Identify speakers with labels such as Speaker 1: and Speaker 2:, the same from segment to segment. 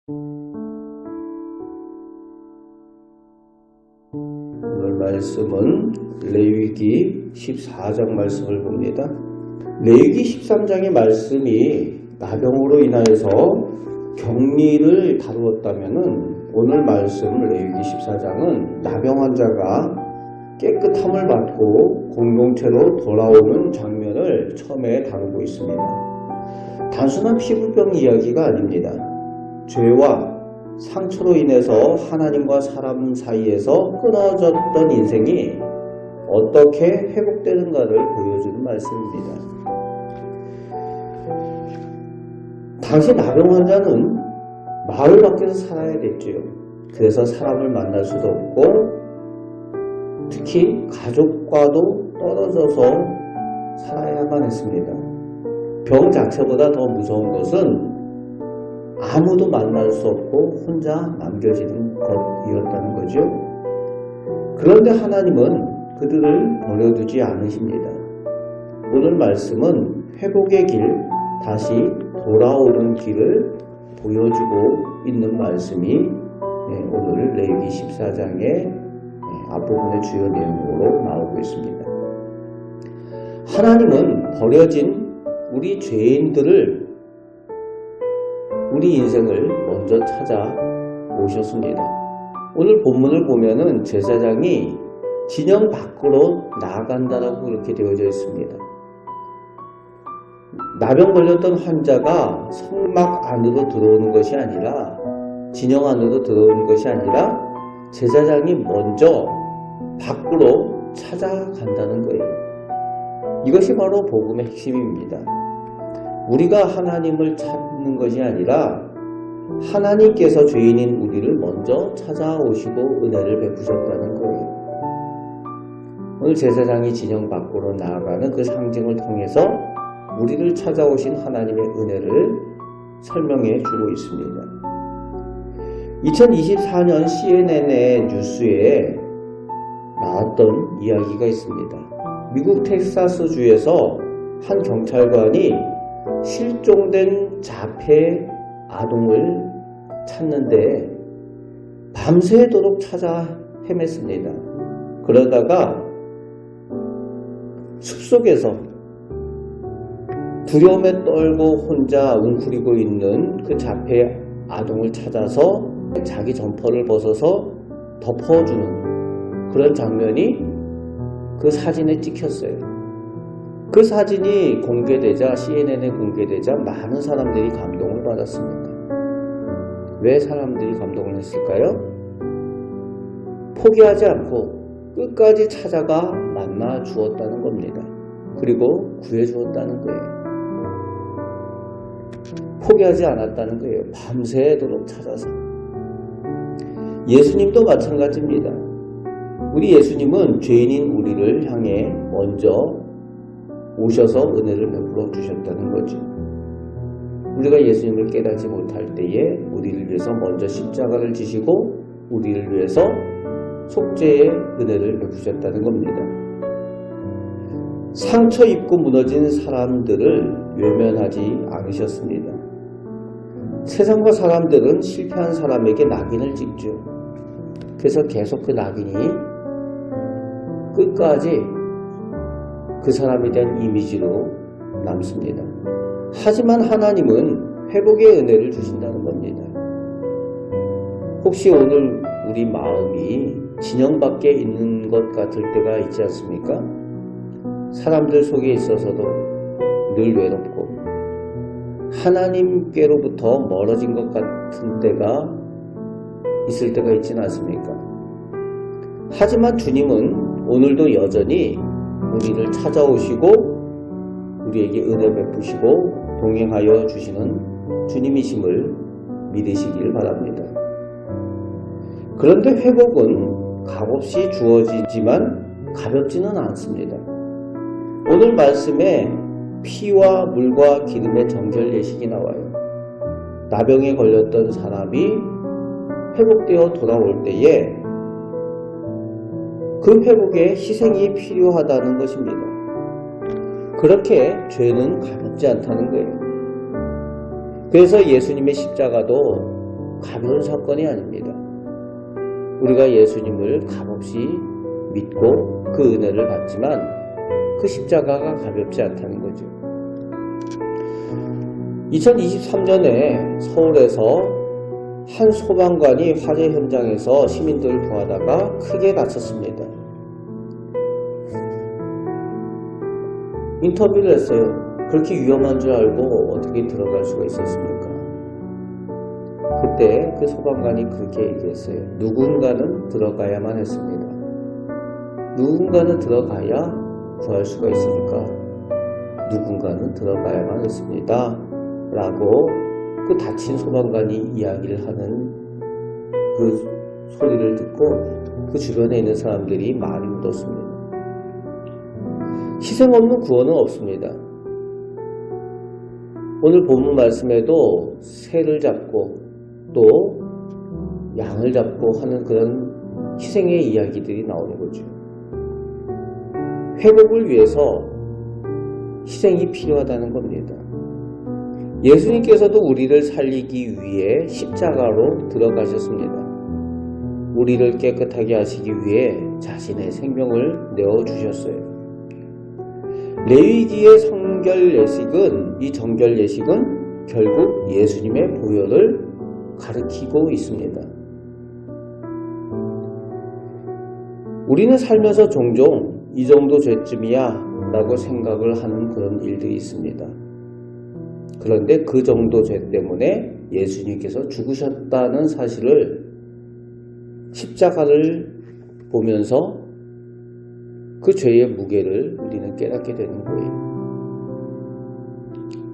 Speaker 1: 오늘 말씀은 레위기 14장 말씀을 봅니다. 레위기 13장의 말씀이 나병으로 인하여서 격리를 다루었다면 오늘 말씀 레위기 14장은 나병 환자가 깨끗함을 받고 공동체로 돌아오는 장면을 처음에 다루고 있습니다. 단순한 피부병 이야기가 아닙니다. 죄와 상처로 인해서 하나님과 사람 사이에서 끊어졌던 인생이 어떻게 회복되는가를 보여주는 말씀입니다. 당시 나병 환자는 마을 밖에서 살아야 됐지요. 그래서 사람을 만날 수도 없고 특히 가족과도 떨어져서 살아야만 했습니다. 병 자체보다 더 무서운 것은 아무도 만날 수 없고 혼자 남겨지는 것이었다는 거죠. 그런데 하나님은 그들을 버려두지 않으십니다. 오늘 말씀은 회복의 길, 다시 돌아오는 길을 보여주고 있는 말씀이 오늘 레위기 14장의 앞부분의 주요 내용으로 나오고 있습니다. 하나님은 버려진 우리 죄인들을 우리 인생을 먼저 찾아오셨습니다. 오늘 본문을 보면은 제사장이 진영 밖으로 나아간다라고 그렇게 되어져 있습니다. 나병 걸렸던 환자가 성막 안으로 들어오는 것이 아니라 진영 안으로 들어오는 것이 아니라 제사장이 먼저 밖으로 찾아간다는 거예요. 이것이 바로 복음의 핵심입니다. 우리가 하나님을 찾는 것이 아니라 하나님께서 죄인인 우리를 먼저 찾아오시고 은혜를 베푸셨다는 거예요. 오늘 제사장이 진영 밖으로 나아가는 그 상징을 통해서 우리를 찾아오신 하나님의 은혜를 설명해 주고 있습니다. 2024년 CNN의 뉴스에 나왔던 이야기가 있습니다. 미국 텍사스주에서 한 경찰관이 실종된 자폐 아동을 찾는데 밤새도록 찾아 헤맸습니다. 그러다가 숲속에서 두려움에 떨고 혼자 웅크리고 있는 그 자폐 아동을 찾아서 자기 점퍼를 벗어서 덮어주는 그런 장면이 그 사진에 찍혔어요. 그 사진이 공개되자 CNN에 공개되자 많은 사람들이 감동을 받았습니다. 왜 사람들이 감동을 했을까요? 포기하지 않고 끝까지 찾아가 만나 주었다는 겁니다. 그리고 구해 주었다는 거예요. 포기하지 않았다는 거예요. 밤새도록 찾아서. 예수님도 마찬가지입니다. 우리 예수님은 죄인인 우리를 향해 먼저 오셔서 은혜를 베풀어 주셨다는 거죠. 우리가 예수님을 깨닫지 못할 때에 우리를 위해서 먼저 십자가를 지시고 우리를 위해서 속죄의 은혜를 베푸셨다는 겁니다. 상처 입고 무너진 사람들을 외면하지 않으셨습니다. 세상과 사람들은 실패한 사람에게 낙인을 찍죠. 그래서 계속 그 낙인이 끝까지 그 사람에 대한 이미지로 남습니다. 하지만 하나님은 회복의 은혜를 주신다는 겁니다. 혹시 오늘 우리 마음이 진영 밖에 있는 것 같을 때가 있지 않습니까? 사람들 속에 있어서도 늘 외롭고 하나님께로부터 멀어진 것 같은 때가 있을 때가 있지는 않습니까? 하지만 주님은 오늘도 여전히 우리를 찾아오시고 우리에게 은혜 베푸시고 동행하여 주시는 주님이심을 믿으시길 바랍니다. 그런데 회복은 값없이 주어지지만 가볍지는 않습니다. 오늘 말씀에 피와 물과 기름의 정결 예식이 나와요. 나병에 걸렸던 사람이 회복되어 돌아올 때에 그 회복에 희생이 필요하다는 것입니다. 그렇게 죄는 가볍지 않다는 거예요. 그래서 예수님의 십자가도 가벼운 사건이 아닙니다. 우리가 예수님을 값없이 믿고 그 은혜를 받지만 그 십자가가 가볍지 않다는 거죠. 2023년에 서울에서 한 소방관이 화재 현장에서 시민들을 구하다가 크게 다쳤습니다. 인터뷰를 했어요. 그렇게 위험한 줄 알고 어떻게 들어갈 수가 있었습니까? 그때 그 소방관이 그렇게 얘기했어요. 누군가는 들어가야만 했습니다. 누군가는 들어가야 구할 수가 있으니까 누군가는 들어가야만 했습니다. 라고 그 다친 소방관이 이야기를 하는 그 소리를 듣고 그 주변에 있는 사람들이 말이 묻었습니다. 희생 없는 구원은 없습니다. 오늘 본문 말씀에도 새를 잡고 또 양을 잡고 하는 그런 희생의 이야기들이 나오는 거죠. 회복을 위해서 희생이 필요하다는 겁니다. 예수님께서도 우리를 살리기 위해 십자가로 들어가셨습니다. 우리를 깨끗하게 하시기 위해 자신의 생명을 내어주셨어요. 레위기의 성결 예식은, 이 정결 예식은 결국 예수님의 보혈을 가리키고 있습니다. 우리는 살면서 종종 이 정도 죄쯤이야 라고 생각을 하는 그런 일들이 있습니다. 그런데 그 정도 죄 때문에 예수님께서 죽으셨다는 사실을 십자가를 보면서 그 죄의 무게를 우리는 깨닫게 되는 거예요.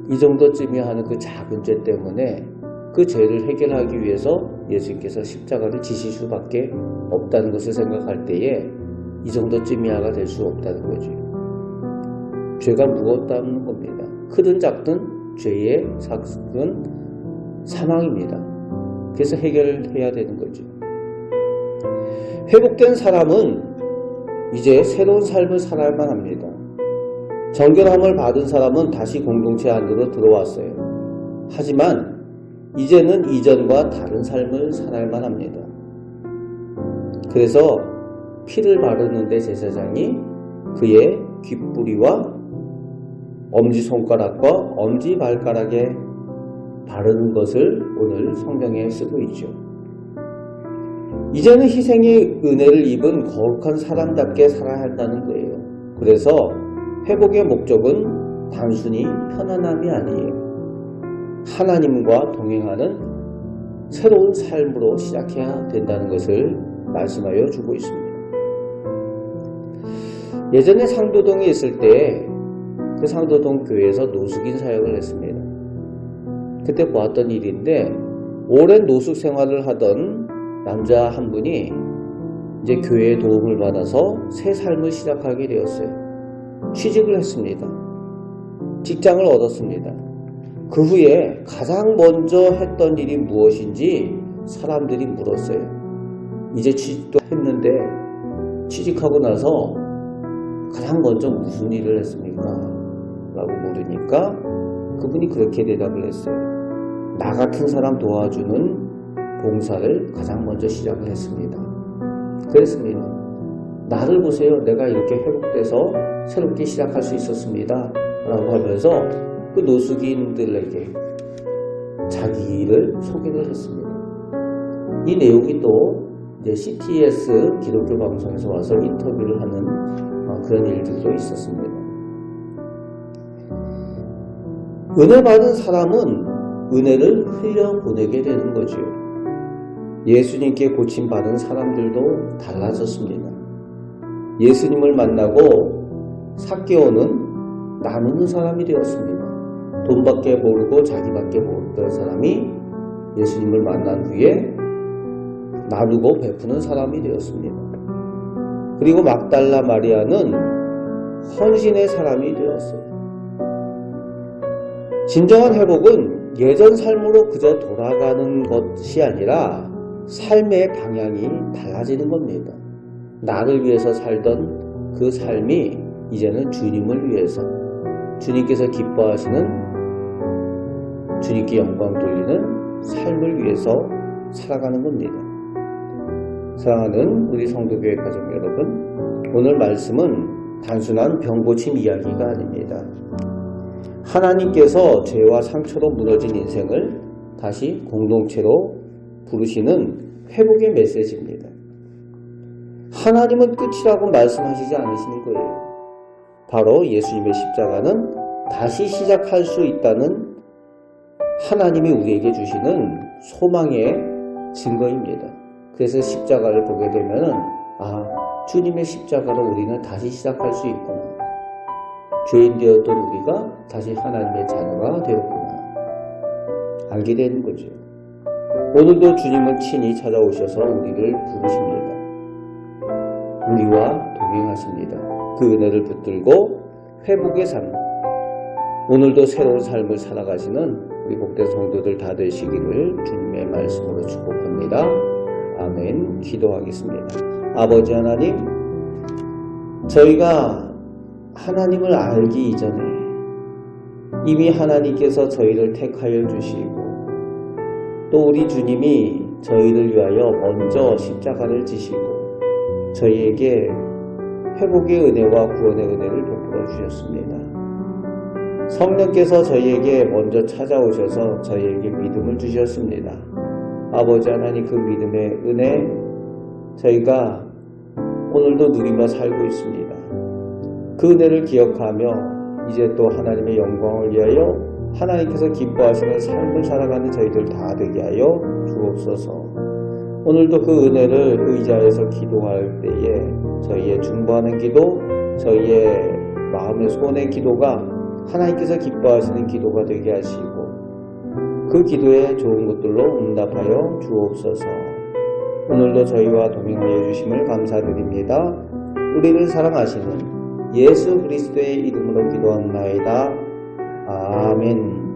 Speaker 1: 이 정도쯤이야 하는 그 작은 죄 때문에 그 죄를 해결하기 위해서 예수님께서 십자가를 지실 수밖에 없다는 것을 생각할 때에 이 정도쯤이야가 될 수 없다는 거죠. 죄가 무겁다는 겁니다. 크든 작든 죄의 삭은 사망입니다. 그래서 해결해야 되는 거죠. 회복된 사람은 이제 새로운 삶을 살아야만 합니다. 정결함을 받은 사람은 다시 공동체 안으로 들어왔어요. 하지만 이제는 이전과 다른 삶을 살아야만 합니다. 그래서 피를 바르는데 제사장이 그의 귓뿌리와 엄지손가락과 엄지발가락에 바르는 것을 오늘 성경에 쓰고 있죠. 이제는 희생의 은혜를 입은 거룩한 사람답게 살아야 한다는 거예요. 그래서 회복의 목적은 단순히 편안함이 아니에요. 하나님과 동행하는 새로운 삶으로 시작해야 된다는 것을 말씀하여 주고 있습니다. 예전에 상도동에 있을 때 그 상도동 교회에서 노숙인 사역을 했습니다. 그때 보았던 일인데 오랜 노숙 생활을 하던 남자 한 분이 이제 교회의 도움을 받아서 새 삶을 시작하게 되었어요. 취직을 했습니다. 직장을 얻었습니다. 그 후에 가장 먼저 했던 일이 무엇인지 사람들이 물었어요. 이제 취직도 했는데 취직하고 나서 가장 먼저 무슨 일을 했습니까? 라고 물으니까 그분이 그렇게 대답을 했어요. 나 같은 사람 도와주는 봉사를 가장 먼저 시작을 했습니다. 그랬습니다. 나를 보세요. 내가 이렇게 회복돼서 새롭게 시작할 수 있었습니다. 라고 하면서 그 노숙인들에게 자기를 소개를 했습니다. 이 내용이 또 이제 CTS 기독교 방송에서 와서 인터뷰를 하는 그런 일들도 있었습니다. 은혜 받은 사람은 은혜를 흘려보내게 되는 거죠. 예수님께 고침받은 사람들도 달라졌습니다. 예수님을 만나고 삭개오는 나누는 사람이 되었습니다. 돈밖에 모르고 자기밖에 모르던 사람이 예수님을 만난 후에 나누고 베푸는 사람이 되었습니다. 그리고 막달라 마리아는 헌신의 사람이 되었어요. 진정한 회복은 예전 삶으로 그저 돌아가는 것이 아니라 삶의 방향이 달라지는 겁니다. 나를 위해서 살던 그 삶이 이제는 주님을 위해서, 주님께서 기뻐하시는, 주님께 영광 돌리는 삶을 위해서 살아가는 겁니다. 사랑하는 우리 성도교회 가족 여러분, 오늘 말씀은 단순한 병고침 이야기가 아닙니다. 하나님께서 죄와 상처로 무너진 인생을 다시 공동체로 부르시는 회복의 메시지입니다. 하나님은 끝이라고 말씀하시지 않으시는 거예요. 바로 예수님의 십자가는 다시 시작할 수 있다는 하나님이 우리에게 주시는 소망의 증거입니다. 그래서 십자가를 보게 되면 주님의 십자가로 우리는 다시 시작할 수 있구나. 죄인 되었던 우리가 다시 하나님의 자녀가 되었구나. 알게 되는 거죠. 오늘도 주님은 친히 찾아오셔서 우리를 부르십니다. 우리와 동행하십니다. 그 은혜를 붙들고 회복의 삶, 오늘도 새로운 삶을 살아가시는 우리 복된 성도들 다 되시기를 주님의 말씀으로 축복합니다. 아멘. 기도하겠습니다. 아버지 하나님, 저희가 하나님을 알기 이전에 이미 하나님께서 저희를 택하여 주시고 또 우리 주님이 저희를 위하여 먼저 십자가를 지시고 저희에게 회복의 은혜와 구원의 은혜를 베풀어 주셨습니다. 성령께서 저희에게 먼저 찾아오셔서 저희에게 믿음을 주셨습니다. 아버지 하나님, 그 믿음의 은혜 저희가 오늘도 누리며 살고 있습니다. 그 은혜를 기억하며 이제 또 하나님의 영광을 위하여 하나님께서 기뻐하시는 삶을 살아가는 저희들 다 되게 하여 주옵소서. 오늘도 그 은혜를 의자에서 기도할 때에 저희의 중보하는 기도, 저희의 마음의 소원의 기도가 하나님께서 기뻐하시는 기도가 되게 하시고 그 기도에 좋은 것들로 응답하여 주옵소서. 오늘도 저희와 동행하여 주심을 감사드립니다. 우리를 사랑하시는 예수 그리스도의 이름으로 기도합나이다. 아멘.